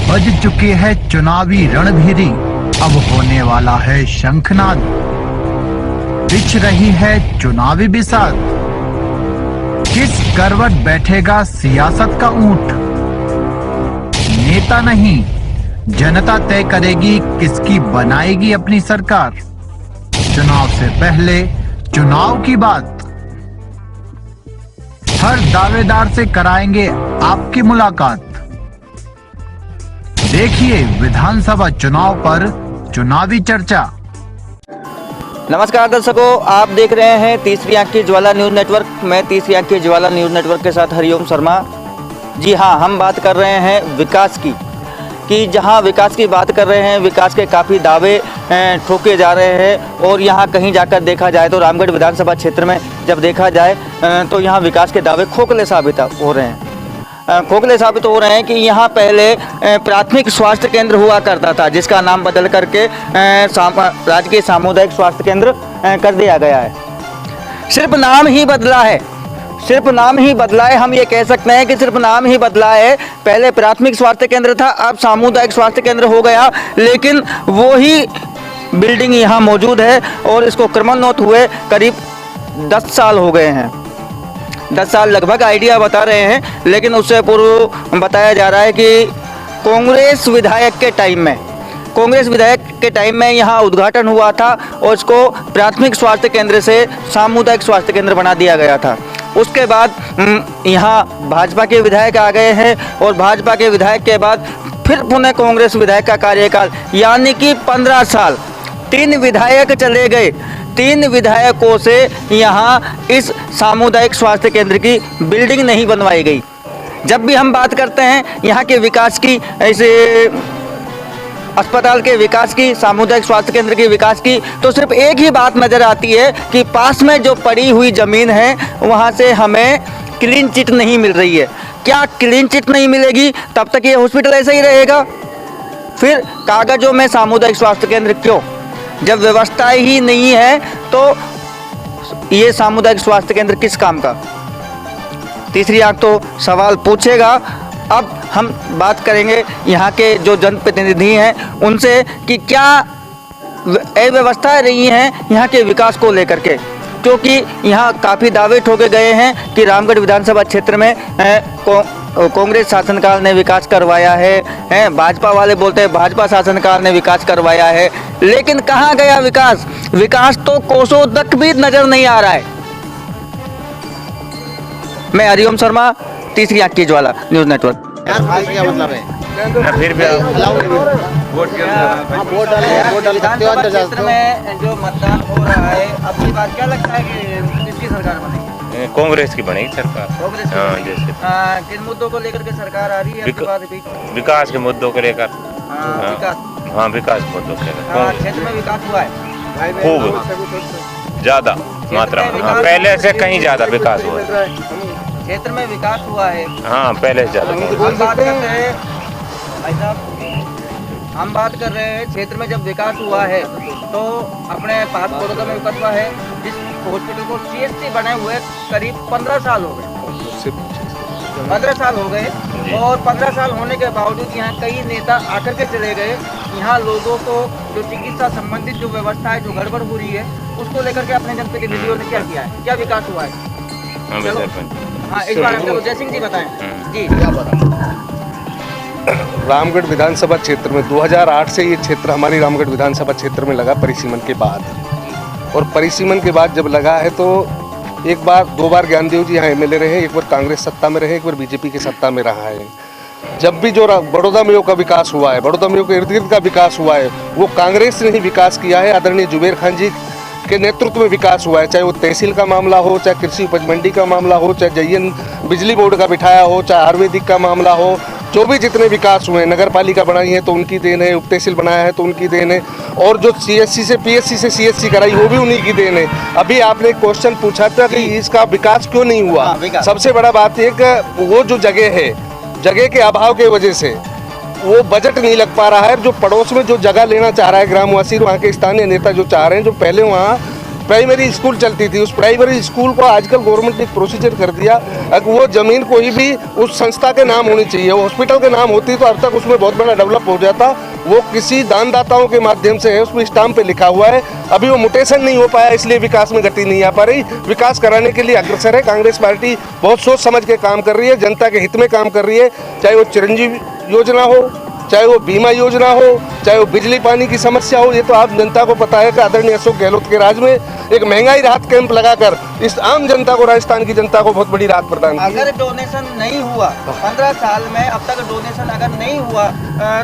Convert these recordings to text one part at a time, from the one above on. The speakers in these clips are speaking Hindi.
बज चुके हैं चुनावी रणभेरी, अब होने वाला है शंखनाद। बिछ रही है चुनावी बिसात, किस करवट बैठेगा सियासत का ऊंट। नेता नहीं जनता तय करेगी किसकी बनाएगी अपनी सरकार। चुनाव से पहले चुनाव की बात, हर दावेदार से कराएंगे आपकी मुलाकात। देखिए विधानसभा चुनाव पर चुनावी चर्चा। नमस्कार दर्शकों, आप देख रहे हैं तीसरी आंख की ज्वाला न्यूज़ नेटवर्क। मैं तीसरी आंख की ज्वाला न्यूज़ नेटवर्क के साथ हरिओम शर्मा। जी हाँ, हम बात कर रहे हैं विकास की, कि जहाँ विकास की बात कर रहे हैं, विकास के काफ़ी दावे ठोके जा रहे हैं। और यहाँ कहीं जाकर देखा जाए तो रामगढ़ विधानसभा क्षेत्र में जब देखा जाए तो यहाँ विकास के दावे खोखले साबित हो रहे हैं। खोखले साबित हो रहे हैं कि यहाँ पहले प्राथमिक स्वास्थ्य केंद्र हुआ करता था, जिसका नाम बदल करके राजकीय सामुदायिक स्वास्थ्य केंद्र कर दिया गया है। सिर्फ नाम ही बदला है, सिर्फ नाम ही बदला है। हम ये कह सकते हैं कि सिर्फ नाम ही बदला है। पहले प्राथमिक स्वास्थ्य केंद्र था, अब सामुदायिक स्वास्थ्य केंद्र हो गया, लेकिन वो ही बिल्डिंग यहाँ मौजूद है और इसको क्रमोन्नत हुए करीब 10 साल हो गए हैं। 10 साल लगभग आइडिया बता रहे हैं, लेकिन उससे पूर्व बताया जा रहा है कि कांग्रेस विधायक के टाइम में यहाँ उद्घाटन हुआ था और इसको प्राथमिक स्वास्थ्य केंद्र से सामुदायिक स्वास्थ्य केंद्र बना दिया गया था। उसके बाद यहाँ भाजपा के विधायक आ गए हैं और भाजपा के विधायक के बाद फिर पुनः कांग्रेस विधायक का कार्यकाल, यानी कि 15 साल 3 विधायक चले गए। 3 विधायकों से यहाँ इस सामुदायिक स्वास्थ्य केंद्र की बिल्डिंग नहीं बनवाई गई। जब भी हम बात करते हैं यहाँ के विकास की, ऐसे अस्पताल के विकास की, सामुदायिक स्वास्थ्य केंद्र के विकास की, तो सिर्फ एक ही बात नज़र आती है कि पास में जो पड़ी हुई ज़मीन है वहाँ से हमें क्लीन चिट नहीं मिल रही है। क्या क्लीन चिट नहीं मिलेगी तब तक ये हॉस्पिटल ऐसा ही रहेगा? फिर कागज़ों में सामुदायिक स्वास्थ्य केंद्र क्यों? जब व्यवस्था ही नहीं है तो ये सामुदायिक स्वास्थ्य केंद्र किस काम का? तीसरी आंख तो सवाल पूछेगा। अब हम बात करेंगे यहाँ के जो जनप्रतिनिधि हैं उनसे कि क्या अव्यवस्थाएं रही हैं यहाँ के विकास को लेकर के, क्योंकि यहाँ काफ़ी दावे ठोके गए हैं कि रामगढ़ विधानसभा क्षेत्र में कांग्रेस शासनकाल ने विकास करवाया है। भाजपा वाले बोलते हैं भाजपा शासनकाल ने विकास करवाया है, लेकिन कहाँ गया विकास? विकास तो कोसों तक भी नजर नहीं आ रहा है। मैं हरिओम शर्मा, तीसरी आंख की ज्वाला न्यूज़ नेटवर्क। क्या मतलब है? फिर भी वोट डाल सकते हो, अंदर जा सकते क्षेत्र हो। में जो मतदान हो रहा है, अब की बात क्या लगता है कि किसकी सरकार बनेगी? कांग्रेस की बनेगी सरकार। कांग्रेस की हाँ, बनेगी। जैसे किन मुद्दों को लेकर के सरकार आ रही है आपके पास भी? विकास के मुद्दों को लेकर। विकास, हाँ, विकास मुद्दों के लेकर क्षेत्र में विकास हुआ है खूब ज्यादा मात्रा में। हाँ, पहले से कहीं ज्यादा विकास हुआ है। क्षेत्र में विकास हुआ है। हाँ, पहले से ज्यादा। हम बात कर रहे हैं भाई साहब, हम बात कर रहे हैं क्षेत्र में जब विकास हुआ है तो अपने पास बड़ौदा में विकास हुआ है, जिस हॉस्पिटल को CHC बने हुए करीब 15 साल हो गए। 15 साल हो गए और 15 साल होने के बावजूद यहाँ कई नेता आकर के चले गए। यहाँ लोगों को जो चिकित्सा संबंधित जो व्यवस्था है, जो गड़बड़ हो रही है, उसको लेकर के अपने जनप्रतिनिधियों ने क्या किया है? क्या विकास हुआ है? हाँ, इस बारे में जय सिंह जी बताएं। जी, क्या रामगढ़ विधानसभा क्षेत्र में 2008 से ये क्षेत्र हमारी रामगढ़ विधानसभा क्षेत्र में लगा परिसीमन के बाद। और परिसीमन के बाद जब लगा है तो एक बार 2 बार ज्ञानदेव जी यहाँ MLA रहे, एक बार कांग्रेस सत्ता में रहे, एक बार बीजेपी की सत्ता में रहा है। जब भी जो बड़ौदा मेयो का विकास हुआ है, बड़ौदा मेयो के इर्द गिर्द का विकास हुआ है, वो कांग्रेस ने ही विकास किया है। आदरणीय जुबेर खान जी के नेतृत्व में विकास हुआ है, चाहे वो तहसील का मामला हो, चाहे कृषि उपज मंडी का मामला हो, चाहे JN बिजली बोर्ड का बिठाया हो, चाहे आयुर्वेदिक का मामला हो। जो भी जितने विकास हुए, नगर पालिका बनाई है तो उनकी देन है, उप तहसील बनाया है तो उनकी देन है, और जो CSC से PSC से CSC कराई वो भी उन्हीं की देन है। अभी आपने क्वेश्चन पूछा था कि इसका विकास क्यों नहीं हुआ। सबसे बड़ा बात ये कि वो जो जगह है, जगह के अभाव की वजह से वो बजट नहीं लग पा रहा है। जो पड़ोस में जो जगह लेना चाह रहा है ग्रामवासी, वहाँ के स्थानीय नेता जो चाह रहे हैं, जो पहले वहाँ प्राइमरी स्कूल चलती थी, उस प्राइमरी स्कूल को आजकल गवर्नमेंट ने एक प्रोसीजर कर दिया, अगर वो ज़मीन कोई भी उस संस्था के नाम होनी चाहिए, वो हॉस्पिटल के नाम होती तो अब तक उसमें बहुत बड़ा डेवलप हो जाता। वो किसी दानदाताओं के माध्यम से है, उसमें स्टाम्प पे लिखा हुआ है, अभी वो म्यूटेशन नहीं हो पाया, इसलिए विकास में गति नहीं आ पा रही। विकास कराने के लिए अग्रसर है कांग्रेस पार्टी, बहुत सोच समझ के काम कर रही है, जनता के हित में काम कर रही है, चाहे वो चिरंजीवी योजना हो, चाहे वो बीमा योजना हो, चाहे वो बिजली पानी की समस्या हो। ये तो आप जनता को पता है कि आदरणीय अशोक गहलोत के राज में एक महंगाई राहत कैंप लगाकर इस आम जनता को, राजस्थान की जनता को बहुत बड़ी राहत प्रदान की। अगर डोनेशन नहीं हुआ 15 साल में, अब तक डोनेशन अगर नहीं हुआ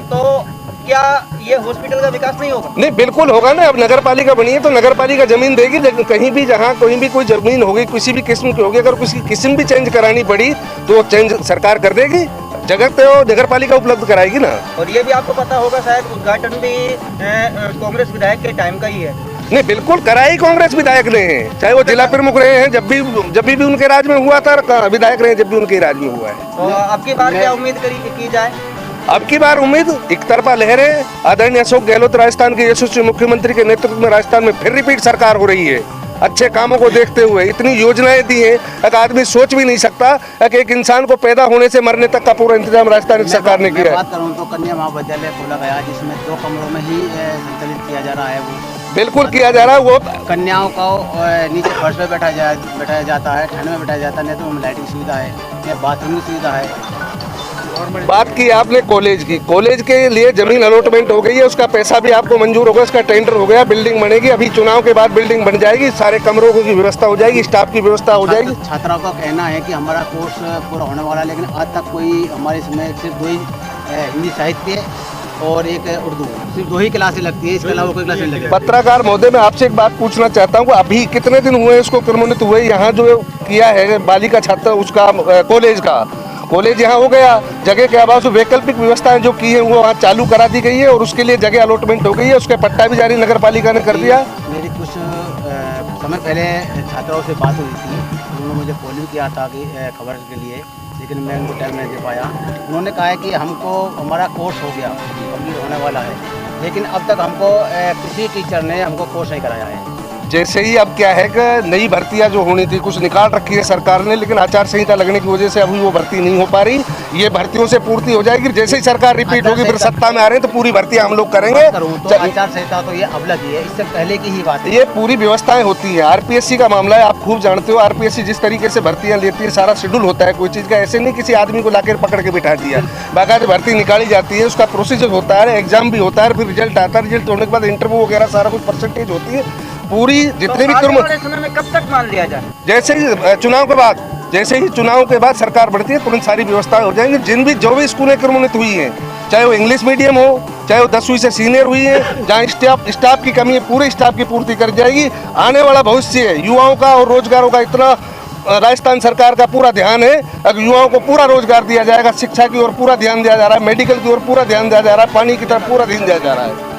तो क्या ये हॉस्पिटल का विकास नहीं होगा? नहीं, बिल्कुल होगा ना। अब नगर पालिका बनी है तो नगर पालिका जमीन देगी, कहीं भी जहाँ कहीं भी कोई जमीन होगी किसी भी किस्म की होगी, अगर किसी किस्म भी चेंज करानी पड़ी तो चेंज सरकार कर देगी, जगह तो नगर पालिका उपलब्ध कराएगी ना। और ये भी आपको पता होगा शायद उद्घाटन भी कांग्रेस विधायक के टाइम का ही है। नहीं, बिल्कुल कराई कांग्रेस विधायक ने, चाहे वो जिला प्रमुख रहे हैं, जब भी उनके राज में हुआ था, विधायक रहे जब भी उनके राज में हुआ है। तो अब की बार क्या उम्मीद की जाए? अब की बार उम्मीद एक तरफा लहरें, आदरणीय अशोक गहलोत राजस्थान के यशस्वी मुख्यमंत्री के नेतृत्व में राजस्थान में फिर रिपीट सरकार हो रही है। अच्छे कामों को देखते हुए इतनी योजनाएं दी हैं, एक आदमी सोच भी नहीं सकता कि एक इंसान को पैदा होने से मरने तक का पूरा इंतजाम राजस्थान की सरकार ने किया है। बात करूं तो कन्या महाविद्यालय खोला गया, जिसमें 2 कमरों में ही संचालित किया जा रहा है। वो बिल्कुल किया जा रहा है। वो कन्याओं को नीचे फर्श पे बैठाया जाता है, ठंड में बैठाया जाता है, नहीं तो लाइटिंग सुविधा है या बाथरूम की सुविधा है। बात की आपने कॉलेज की, कॉलेज के लिए जमीन अलॉटमेंट हो गई है, उसका पैसा भी आपको मंजूर होगा, उसका टेंडर हो गया, बिल्डिंग बनेगी, अभी चुनाव के बाद बिल्डिंग बन जाएगी, सारे कमरों की व्यवस्था हो जाएगी, स्टाफ की व्यवस्था हो जाएगी। छात्राओं का कहना है कि हमारा कोर्स पूरा होने वाला है, लेकिन आज तक कोई हमारे इसमें सिर्फ 2 ही हिंदी साहित्य और एक उर्दू, सिर्फ 2 ही क्लासें लगती है, इसके अलावा कोई क्लास नहीं लगती। पत्रकार महोदय, मैं आपसे एक बात पूछना चाहता हूँ, अभी कितने दिन हुए इसको क्रमोन्नत हुए, यहाँ जो किया है बालिका छात्र उसका कॉलेज यहाँ हो गया, जगह के अभाव से वैकल्पिक व्यवस्थाएं जो की है वो वहाँ चालू करा दी गई है और उसके लिए जगह अलॉटमेंट हो गई है, उसके पट्टा भी जारी नगर पालिका ने कर दिया। मेरी कुछ समय पहले छात्राओं से बात हुई थी, उन्होंने मुझे कॉल भी किया था कि खबर के लिए, लेकिन मैं उनको टाइम नहीं दे पाया। उन्होंने कहा है कि हमको हमारा कोर्स हो गया, कंप्लीट होने वाला है, लेकिन अब तक हमको किसी टीचर ने हमको कोर्स नहीं कराया है। जैसे ही अब क्या है कि नई भर्तियां जो होनी थी कुछ निकाल रखी है सरकार ने, लेकिन आचार संहिता लगने की वजह से अभी वो भर्ती नहीं हो पा रही। ये भर्तियों से पूर्ति हो जाएगी, जैसे ही सरकार रिपीट होगी फिर सत्ता में आ रहे हैं तो पूरी भर्तियां हम लोग करेंगे। तो आचार संहिता तो ये अब लगी है, इससे पहले की ही बात है। ये पूरी व्यवस्थाएं होती है। आरपीएससी का मामला है, आप खूब जानते हो, आरपीएससी जिस तरीके से भर्तियां लेती है, सारा शेड्यूल होता है कोई चीज़ का, ऐसे नहीं किसी आदमी को लाकर पकड़ के बिठा दिया, बाकायदा भर्ती निकाली जाती है, उसका प्रोसीजर होता है, एग्जाम भी होता है, फिर रिजल्ट आता है, रिजल्ट होने के बाद इंटरव्यू वगैरह सारा कुछ परसेंटेज होती है पूरी, जितने भी समय में कब तक मान लिया जाए? जैसे ही चुनाव के बाद सरकार बढ़ती है तुरंत सारी व्यवस्थाएं हो जाएंगी। जो भी स्कूलें क्रमोन्नत हुई हैं, चाहे वो इंग्लिश मीडियम हो, चाहे वो 10वीं से सीनियर हुई है, जहाँ स्टाफ की कमी है पूरे स्टाफ की पूर्ति कर जाएगी। आने वाला भविष्य है युवाओं का और रोजगारों का, इतना राजस्थान सरकार का पूरा ध्यान है। अगर युवाओं को पूरा रोजगार दिया जाएगा, शिक्षा की ओर पूरा ध्यान दिया जा रहा है, मेडिकल की ओर पूरा ध्यान दिया जा रहा है, पानी की तरफ पूरा ध्यान दिया जा रहा है।